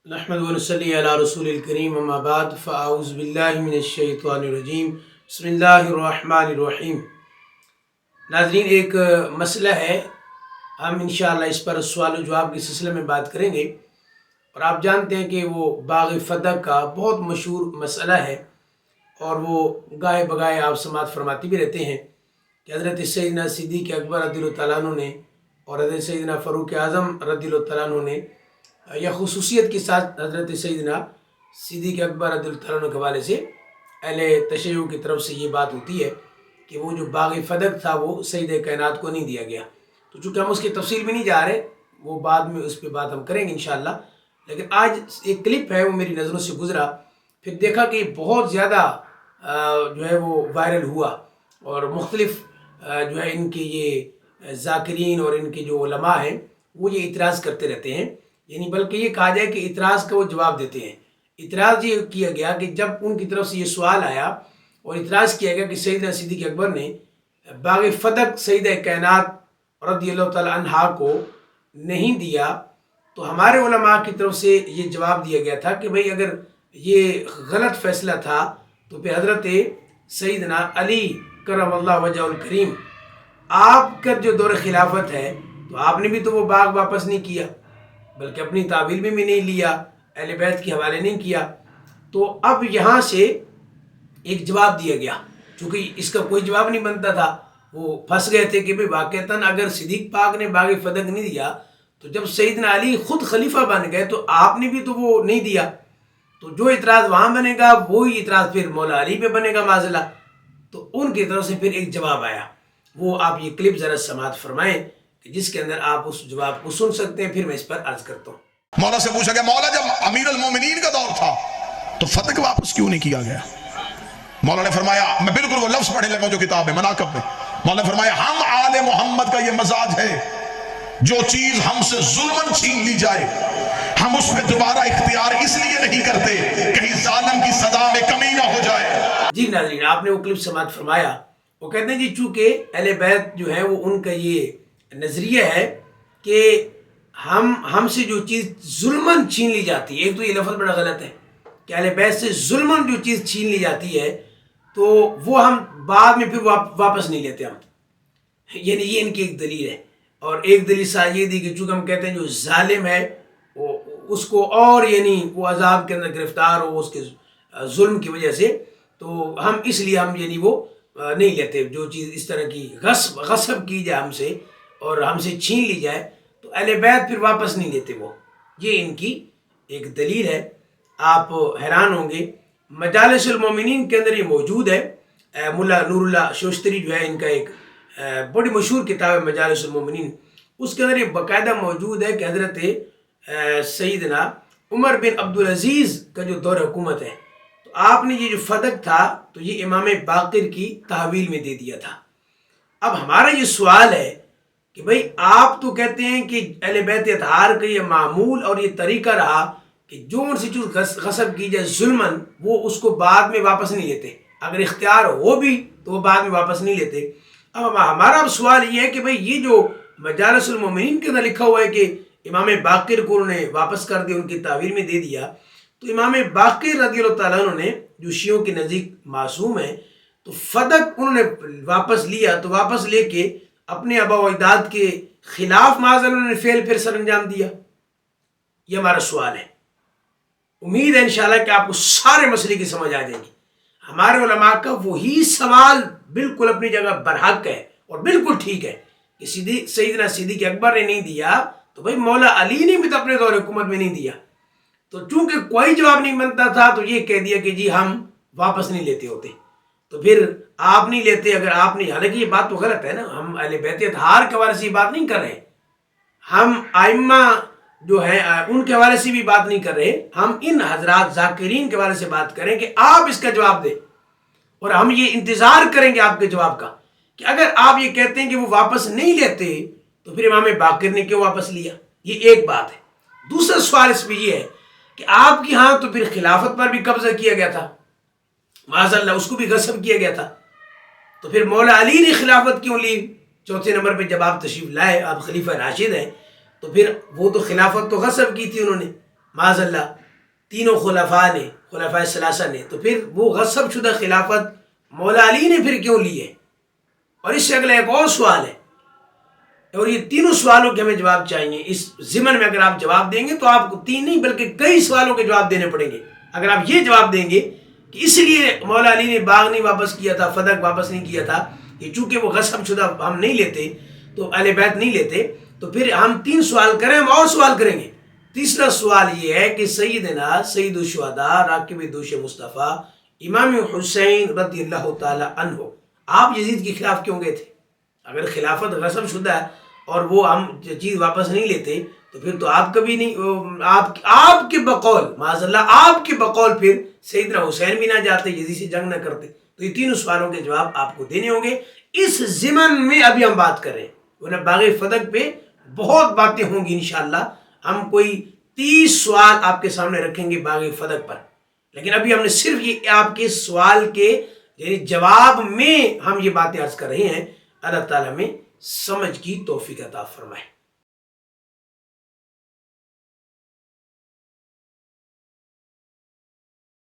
نحمد ونصلی علی رسول الکریم اما بعد فاعوذ باللہ من الشیطان الرجیم بسم اللہ الرحمن الرحیم۔ ناظرین، ایک مسئلہ ہے، ہم انشاءاللہ اس پر سوال و جواب کے سلسلے میں بات کریں گے، اور آپ جانتے ہیں کہ وہ باغ فتح کا بہت مشہور مسئلہ ہے، اور وہ گاہے بگاہے آپ سماعت فرماتے بھی رہتے ہیں کہ حضرت سیدنا صدیق اکبر رضی اللہ تعالیٰ عنہ نے اور حضرت سیدنا فاروق اعظم رضی اللہ تعالیٰ عنہ نے، یا خصوصیت کے ساتھ حضرت سیدنا صدیق اکبر رضی اللہ تعالیٰ عنہ کے حوالے سے اہل تشیع کی طرف سے یہ بات ہوتی ہے کہ وہ جو باغ فدق تھا وہ سید کائنات کو نہیں دیا گیا۔ تو چونکہ ہم اس کی تفصیل میں نہیں جا رہے، وہ بعد میں اس پہ بات ہم کریں گے انشاءاللہ، لیکن آج ایک کلپ ہے وہ میری نظروں سے گزرا، پھر دیکھا کہ بہت زیادہ جو ہے وہ وائرل ہوا، اور مختلف جو ہے ان کے یہ ذاکرین اور ان کے جو علماء ہیں وہ یہ اعتراض کرتے رہتے ہیں، یعنی بلکہ یہ کہا جائے کہ اعتراض کا وہ جواب دیتے ہیں۔ اعتراض یہ کیا گیا کہ جب ان کی طرف سے یہ سوال آیا اور اعتراض کیا گیا کہ سیدنا صدیق اکبر نے باغ فتح سیدہ کائنات رضی اللہ تعالی عنہا کو نہیں دیا، تو ہمارے علماء کی طرف سے یہ جواب دیا گیا تھا کہ بھئی اگر یہ غلط فیصلہ تھا تو پھر حضرت سیدنا علی کرم اللہ وجہ الکریم، آپ کا جو دور خلافت ہے تو آپ نے بھی تو وہ باغ واپس نہیں کیا، بلکہ اپنی تعویل میں بھی نہیں لیا، اہل بیت کے حوالے نہیں کیا۔ تو اب یہاں سے ایک جواب دیا گیا، چونکہ اس کا کوئی جواب نہیں بنتا تھا، وہ پھنس گئے تھے کہ بھئی واقعتاً اگر صدیق پاک نے باغ فتح نہیں دیا تو جب سیدنا علی خود خلیفہ بن گئے تو آپ نے بھی تو وہ نہیں دیا، تو جو اعتراض وہاں بنے گا وہی اعتراض پھر مولا علی پہ بنے گا معاذ اللہ۔ تو ان کی طرف سے پھر ایک جواب آیا، وہ آپ یہ کلپ ذرا سماعت فرمائیں کہ جس کے اندر آپ اس جواب کو سن سکتے ہیں، پھر میں اس پر عرض کرتا ہوں۔ مولا سے پوچھا گیا، مولا جب امیر المومنین کا دور تھا تو فتح کو واپس کیوں نہیں کیا گیا؟ مولا نے فرمایا، میں بالکل وہ لفظ پڑھنے لگا جو کتاب ہے مناقب میں، مولا نے فرمایا ہم آل محمد کا یہ مزاج ہے، جو چیز ہم سے ظلمن چھین لی جائے ہم اس میں دوبارہ اختیار اس لیے نہیں کرتے کہیں ظالم کی سزا میں کمی نہ ہو جائے۔ جی ناظرین، آپ نے وہ کلپ سماعت فرمایا، وہ کہتے ہیں جی چونکہ اہل بیت جو ہے وہ ان کا یہ نظریہ ہے کہ ہم سے جو چیز ظلمن چھین لی جاتی ہے، ایک تو یہ لفظ بڑا غلط ہے کہ اہل بیت سے ظلمن جو چیز چھین لی جاتی ہے تو وہ ہم بعد میں پھر واپس نہیں لیتے ہم، یعنی یہ ان کی ایک دلیل ہے۔ اور ایک دلیل ساتھ یہ دی کہ چونکہ ہم کہتے ہیں جو ظالم ہے اس کو اور یعنی وہ عذاب کے اندر گرفتار ہو اس کے ظلم کی وجہ سے، تو ہم اس لیے ہم یعنی وہ نہیں لیتے، جو چیز اس طرح کی غصب کی جائے ہم سے اور ہم سے چھین لی جائے تو اہل بیت پھر واپس نہیں لیتے وہ، یہ ان کی ایک دلیل ہے۔ آپ حیران ہوں گے، مجالس المومنین کے اندر یہ موجود ہے، ملا نور اللہ شوشتری جو ہے ان کا ایک بڑی مشہور کتاب ہے مجالس المومنین، اس کے اندر یہ باقاعدہ موجود ہے کہ حضرت سیدنا عمر بن عبدالعزیز کا جو دور حکومت ہے تو آپ نے یہ جو فدق تھا تو یہ امام باقر کی تحویل میں دے دیا تھا۔ اب ہمارا یہ سوال ہے کہ بھئی آپ تو کہتے ہیں کہ اہل بیت اطہار کا یہ معمول اور یہ طریقہ رہا کہ جو ان سے چیز غصب کی جائے ظلمن وہ اس کو بعد میں واپس نہیں لیتے، اگر اختیار ہو بھی تو وہ بعد میں واپس نہیں لیتے۔ اب ہمارا سوال یہ ہے کہ بھئی یہ جو مجالس المومنین کے اندر لکھا ہوا ہے کہ امام باقر کو انہوں نے واپس کر دیا، ان کی تعویل میں دے دیا، تو امام باقر رضی اللہ تعالیٰ عنہ نے جو شیعوں کے نزدیک معصوم ہیں تو فدق انہوں نے واپس لیا، تو واپس لے کے اپنے آبا و اجداد کے خلاف معاذ اللہ انہوں نے فعل پھر سر انجام دیا۔ یہ ہمارا سوال ہے، امید ہے انشاءاللہ کہ آپ کو سارے مسئلے کی سمجھ آ جائے گی۔ ہمارے علماء کا وہی سوال بالکل اپنی جگہ برحق ہے اور بالکل ٹھیک ہے کہ سیدنا صدیق اکبر نے نہیں دیا تو بھئی مولا علی نے بھی تو اپنے دور حکومت میں نہیں دیا، تو چونکہ کوئی جواب نہیں بنتا تھا تو یہ کہہ دیا کہ جی ہم واپس نہیں لیتے ہوتے، تو پھر آپ نہیں لیتے اگر آپ نہیں، حالانکہ یہ بات تو غلط ہے نا، ہم اہل بیت اطہار کے حوالے سے یہ بات نہیں کر رہے، ہم ائمہ جو ہیں ان کے حوالے سے بھی بات نہیں کر رہے، ہم ان حضرات ذاکرین کے حوالے سے بات کریں کہ آپ اس کا جواب دیں، اور ہم یہ انتظار کریں گے آپ کے جواب کا کہ اگر آپ یہ کہتے ہیں کہ وہ واپس نہیں لیتے تو پھر امام باقر نے کیوں واپس لیا، یہ ایک بات ہے۔ دوسرا سوال اس میں یہ ہے کہ آپ کی ہاں تو پھر خلافت پر بھی قبضہ کیا گیا تھا، معاذ اللہ اس کو بھی غصب کیا گیا تھا، تو پھر مولا علی نے خلافت کیوں لی؟ چوتھے نمبر پہ جب آپ تشریف لائے، آپ خلیفہ راشد ہیں، تو پھر وہ تو خلافت تو غصب کی تھی انہوں نے، معاذ اللہ تینوں خلفاء نے، خلفاء ثلاثہ نے، تو پھر وہ غصب شدہ خلافت مولا علی نے پھر کیوں لی ہے؟ اور اس سے اگلا ایک اور سوال ہے، اور یہ تینوں سوالوں کے ہمیں جواب چاہیے۔ اس ضمن میں اگر آپ جواب دیں گے تو آپ کو تین نہیں بلکہ کئی سوالوں کے جواب دینے پڑیں گے۔ اگر آپ یہ جواب دیں گے کہ اس لیے مولا علی نے باغ نہیں واپس کیا تھا، فدق واپس نہیں کیا تھا کہ چونکہ وہ غصب شدہ ہم نہیں لیتے تو اہل بیت نہیں لیتے، تو پھر ہم تین سوال کریں، ہم اور سوال کریں گے۔ تیسرا سوال یہ ہے کہ سیدنا سید الشہداء راکب دوش مصطفیٰ امام حسین رضی اللہ تعالی عنہ آپ یزید کے خلاف کیوں گئے تھے؟ اگر خلافت غصب شدہ ہے اور وہ ہم چیز واپس نہیں لیتے تو پھر تو آپ کبھی نہیں، آپ کے بقول معاذ اللہ آپ کے بقول پھر سیدنا حسین بھی نہ جاتے، یزید سے جنگ نہ کرتے۔ تو یہ تینوں سوالوں کے جواب آپ کو دینے ہوں گے۔ اس ضمن میں ابھی ہم بات کر رہے ہیں، ورنہ باغ فدق پہ بہت باتیں ہوں گی انشاءاللہ۔ ہم کوئی 30 سوال آپ کے سامنے رکھیں گے باغ فدق پر، لیکن ابھی ہم نے صرف یہ آپ کے سوال کے یعنی جواب میں ہم یہ باتیں عرض کر رہے ہیں۔ اللہ تعالیٰ میں سمجھ کی توفیق عطا فرمائے۔